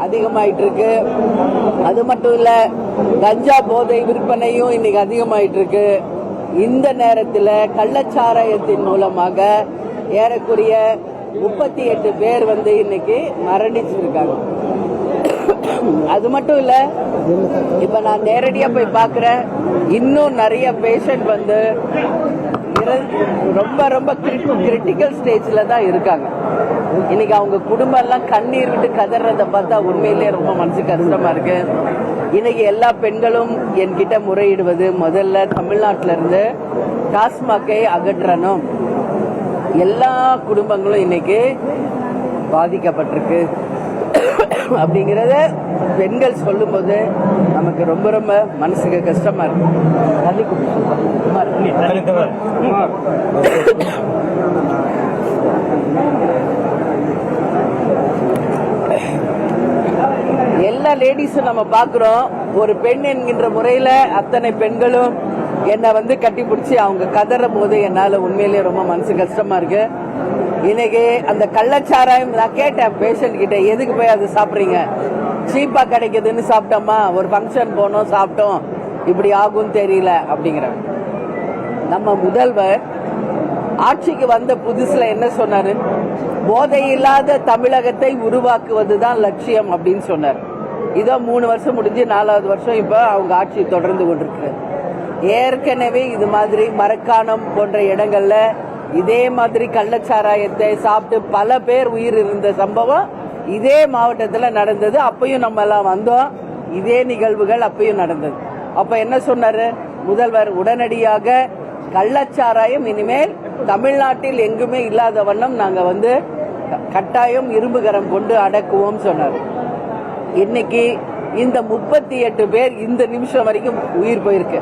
அதிகமாயிட்டு இருக்கு. அது மட்டும் இல்ல, கஞ்சா போதை விற்பனையும் இன்னைக்கு அதிகமாயிட்டு இருக்கு. இந்த நேரத்தில் கள்ளச்சாராயத்தின் மூலமாக ஏறக்குறைய 38 பேர் இன்னைக்கு மரணிச்சிருக்காங்க. அது மட்டும் இல்ல, இப்ப நான் நேரடியா போய் பாக்குறேன், இன்னும் நிறைய பேஷண்ட் ரொம்ப ரொம்ப கிரிட்டிக்கல் ஸ்டேஜ்ல தான் இருக்காங்க. இன்னைக்கு அவங்க குடும்பம் எல்லாம் கண்ணீர் விட்டு கதறத பார்த்தா உண்மையிலேயே ரொம்ப மனசு கஷ்டமா இருக்கு. இன்னைக்கு எல்லா பெண்களும் என்கிட்ட முறையிடுவது, முதல்ல தமிழ்நாட்டில இருந்து டாஸ்மாகை அகற்றணும். எல்லா குடும்பங்களும் இன்னைக்கு பாதிக்கப்பட்டிருக்கு அப்படிங்கறத பெண்கள் சொல்லும் போது நமக்கு ரொம்ப ரொம்ப மனசுக்கு கஷ்டமா இருக்கு. எல்லா லேடிஸும் நம்ம பாக்குறோம், ஒரு பெண் என்கின்ற முறையில அத்தனை பெண்களும் என்னை கட்டி பிடிச்சி அவங்க கதறும் போது என்னால உண்மையிலேயே ரொம்ப மனசு கஷ்டமா இருக்கு. இன்னைக்கு அந்த கள்ளச்சாராயம் நான் கேட்டேன் பேஷண்ட் கிட்ட, எதுக்கு போய் அது சாப்பிடுறீங்க? சீப்பா கிடைக்குதுன்னு சாப்பிட்டோமா, ஒரு ஃபங்க்ஷன் போனோம் சாப்பிட்டோம், இப்படி ஆகும் தெரியல அப்படிங்கிற. நம்ம முதல்வர் ஆட்சிக்கு வந்த புதுசுல என்ன சொன்னாரு? போதை இல்லாத தமிழகத்தை உருவாக்குவதுதான் லட்சியம் அப்படின்னு சொன்னார். இதோ 3 வருஷம் முடிஞ்சு 4வது வருஷம் இப்ப அவங்க ஆட்சி தொடர்ந்து கொண்டிருக்கு. ஏற்கனவே இது மாதிரி மரக்காணம் போன்ற இடங்கள்ல இதே மாதிரி கள்ளச்சாராயத்தை சாப்பிட்டு பல பேர் உயிர் இருந்த சம்பவம் இதே மாவட்டத்தில் நடந்தது. அப்பயும் நம்ம எல்லாம் வந்தோம், இதே நிகழ்வுகள் அப்பயும் நடந்தது. அப்ப என்ன சொன்னாரு முதல்வர்? உடனடியாக கள்ளச்சாராயம் இனிமேல் தமிழ்நாட்டில் எங்குமே இல்லாத வண்ணம் நாங்க கட்டாயம் இரும்புகரம் கொண்டு அடக்குவோம் சொன்னார். இன்னைக்கு இந்த 38 பேர் இந்த நிமிஷம் வரைக்கும் உயிர் போயிருக்கு.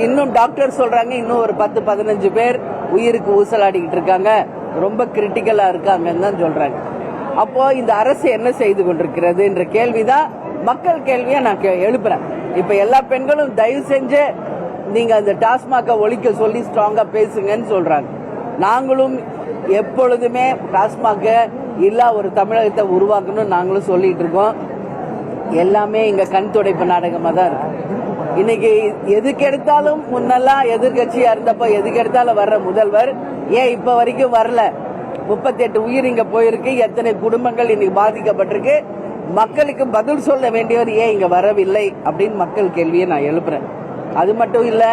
இன்னும் டாக்டர் சொல்றாங்க இன்னும் ஒரு 10-15 பேர் உயிருக்கு ஊசலாடிக்கிட்டு இருக்காங்க, ரொம்ப கிரிட்டிக்கலா இருக்காங்கன்னு தான் சொல்றாங்க. அப்போ இந்த அரசு என்ன செய்து கொண்டிருக்கிறது என்ற கேள்விதான் மக்கள் கேள்வியா நான் எழுப்புறேன். இப்ப எல்லா பெண்களும் தயவு செஞ்சு நீங்க அந்த டாஸ்மாக ஒழிக்க சொல்லி ஸ்ட்ராங்கா பேசுங்கன்னு சொல்றாங்க. நாங்களும் எப்பொழுதுமே டாஸ்மாக இல்லா ஒரு தமிழகத்தை உருவாக்கணும் நாங்களும் சொல்லிட்டு இருக்கோம். எல்லாமே இங்க கண் துடைப்பு நாடகமா தான் இருக்கு. இன்னைக்கு எதுக்கு எடுத்தாலும் முன்னெல்லாம் எதிர்கட்சியா இருந்தப்ப எதுக்கு எடுத்தாலும் வர்ற முதல்வர் ஏன் இப்ப வரைக்கும் வரல? 38 உயிர் இங்க போயிருக்கு, எத்தனை குடும்பங்கள் இன்னைக்கு பாதிக்கப்பட்டிருக்கு, மக்களுக்கு பதில் சொல்ல வேண்டியவர் ஏன் இங்க வரவில்லை அப்படின்னு மக்கள் கேள்வியை நான் எழுப்புறேன். அது மட்டும் இல்ல,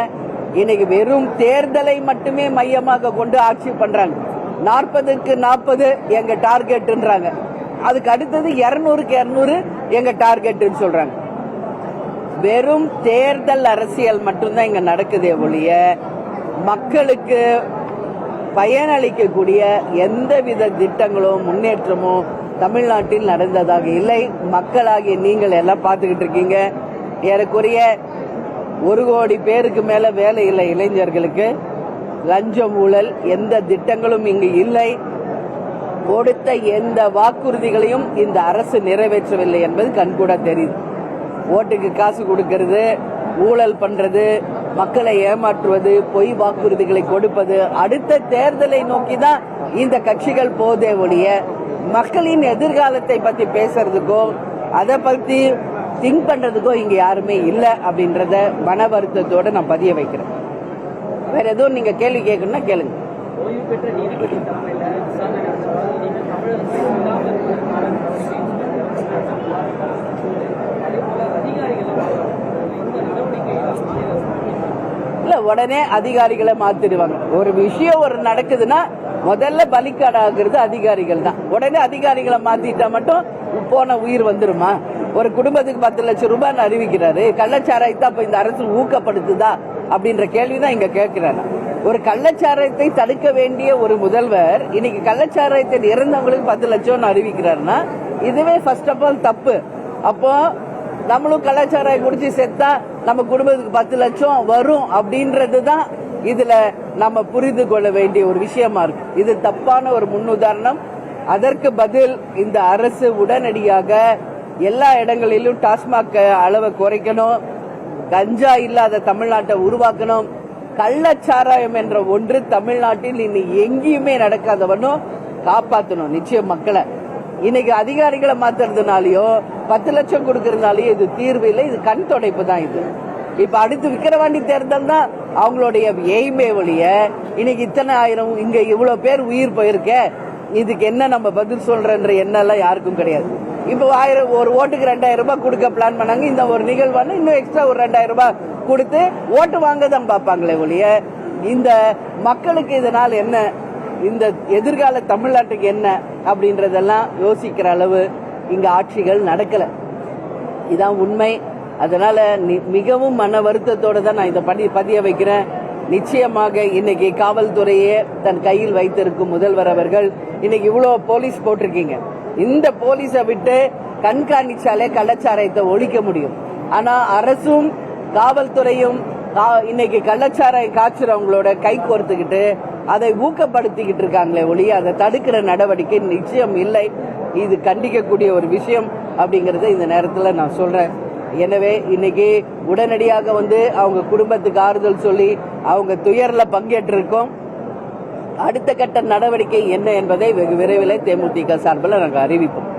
இன்னைக்கு வெறும் தேர்தலை மட்டுமே மையமாக கொண்டு ஆட்சி பண்றாங்க. 40க்கு 40 எங்க டார்கெட்ன்றாங்க, அதுக்கு அடுத்தது 200க்கு 200 எங்க டார்கெட்னு சொல்றாங்க. வெறும் தேர்தல் அரசியல் மட்டும்தான் இங்க நடக்குதே ஒழிய மக்களுக்கு பயனளிக்கக்கூடிய எந்தவித திட்டங்களோ முன்னேற்றமோ தமிழ்நாட்டில் நடந்ததாக இல்லை. மக்களாகிய நீங்கள் எல்லாம் பார்த்துக்கிட்டு இருக்கீங்க. ஏறக்குறைய 1 கோடி பேருக்கு மேல வேலை இல்லை இளைஞர்களுக்கு. லஞ்சம் ஊழல் எந்த திட்டங்களும் இங்கு இல்லை. கொடுத்த எந்த வாக்குறுதிகளையும் இந்த அரசு நிறைவேற்றவில்லை என்பது கண்கூட தெரியுது. ஓட்டுக்கு காசு கொடுக்கிறது, ஊழல் பண்றது, மக்களை ஏமாற்றுவது, பொய் வாக்குறுதிகளை கொடுப்பது, அடுத்த தேர்தலை நோக்கி தான் இந்த கட்சிகள் போதே ஒழிய மக்களின் எதிர்காலத்தை பத்தி பேசுறதுக்கோ அதை பத்தி திங்க் பண்றதுக்கோ இங்க யாருமே இல்லை அப்படின்றத மன வருத்தத்தோட நான் பதிய வைக்கிறேன். வேற எதுவும் நீங்க கேள்வி கேட்கணும்னா கேளுங்க. இல்ல, உடனே அதிகாரிகளை மாத்திடுவாங்க. ஒரு விஷயம் நடக்குதுன்னா முதல்ல பலிக்காடாகிறது அதிகாரிகள் தான். உடனே அதிகாரிகளை மாத்திட்டா மட்டும் போன உயிர் வந்துருமா? ஒரு குடும்பத்துக்கு 10 லட்சம் ரூபாய் அறிவிக்கிறாரு, கள்ளச்சாராயத்தை அப்ப இந்த அரசு ஊக்கப்படுத்துதா அப்படின்ற கேள்விதான் இங்க கேட்கிறாரு. ஒரு கள்ளச்சாராயத்தை தடுக்க வேண்டிய ஒரு முதல்வர் இன்னைக்கு கள்ளச்சாராயத்தை இறந்தவங்களுக்கு 10 லட்சம் அறிவிக்கிறாருன்னா இதுவே ஃபர்ஸ்ட் ஆஃப் ஆல் தப்பு. அப்போ நம்மளும் கள்ளச்சாராயம் குடிச்சு செத்தா நம்ம குடும்பத்துக்கு 10 லட்சம் வரும் அப்படின்றதுதான் இதுல நம்ம புரிந்து கொள்ள வேண்டிய ஒரு விஷயமா இருக்கு. இது தப்பான ஒரு முன்னுதாரணம். அதற்கு பதில் இந்த அரசு உடனடியாக எல்லா இடங்களிலும் டாஸ்மாக் அளவை குறைக்கணும், கஞ்சா இல்லாத தமிழ்நாட்டை உருவாக்கணும், கள்ளச்சாராயம் என்ற ஒன்று தமிழ்நாட்டில் இனி எங்கேயுமே நடக்காதவனும் காப்பாற்றணும். நிச்சயம் மக்களை இன்னைக்கு அதிகாரிகளை மாத்துறதுனாலயோ 10 லட்சம் கொடுக்கறதுனாலயோ இது தீர்வு இல்லை, இது கண் துடைப்பு தான். இது இப்ப அடுத்து விக்கிரவாண்டி தேர்தல் தான் அவங்களுடைய எய்மே ஒழிய இன்னைக்கு இத்தனை ஆயிரம் இங்க இவ்வளவு பேர் உயிர் போயிருக்க இதுக்கு என்ன நம்ம பதில் சொல்றன்ற எண்ணெல்லாம் யாருக்கும் கிடையாது. இப்போ ஒரு ஓட்டுக்கு 2000 ரூபாய் கொடுக்க பிளான் பண்ணாங்க. இந்த ஒரு நிகழ்வான இன்னும் எக்ஸ்ட்ரா ஒரு 2000 ரூபாய் கொடுத்து ஓட்டு வாங்க தான் பார்ப்பாங்களே ஒழிய இந்த மக்களுக்கு இதனால் என்ன, இந்த எதிர்கால தமிழ்நாட்டுக்கு என்ன அப்படின்றதெல்லாம் யோசிக்கிற அளவு இங்க ஆட்சிகள் நடக்கல. இதான் உண்மை. அதனால மிகவும் மன வருத்தத்தோட தான் நான் இதை பதிய வைக்கிறேன். நிச்சயமாக இன்னைக்கு காவல்துறையே தன் கையில் வைத்திருக்கும் முதல்வர் அவர்கள் இன்னைக்கு இவ்வளவு போலீஸ் போட்டிருக்கீங்க. இந்த போலீஸை விட்டு கண்காணிச்சாலே கள்ளச்சாராயத்தை ஒழிக்க முடியும். ஆனா அரசும் காவல்துறையும் இன்னைக்கு கள்ளச்சாராயம் காய்ச்சறவங்களோட கை கோர்த்துக்கிட்டு அதை ஊக்கப்படுத்திக்கிட்டு இருக்காங்களே ஒழிய அதை தடுக்கிற நடவடிக்கை நிச்சயம் இல்லை. இது கண்டிக்கக்கூடிய ஒரு விஷயம் அப்படிங்கறத இந்த நேரத்தில் நான் சொல்றேன். எனவே இன்னைக்கு உடனடியாக அவங்க குடும்பத்துக்கு ஆறுதல் சொல்லி அவங்க துயர்ல பங்கேற்றிருக்கோம். அடுத்த கட்ட நடவடிக்கை என்ன என்பதை வெகு விரைவில் தேமுதிக சார்பில் நாங்கள் அறிவிப்போம்.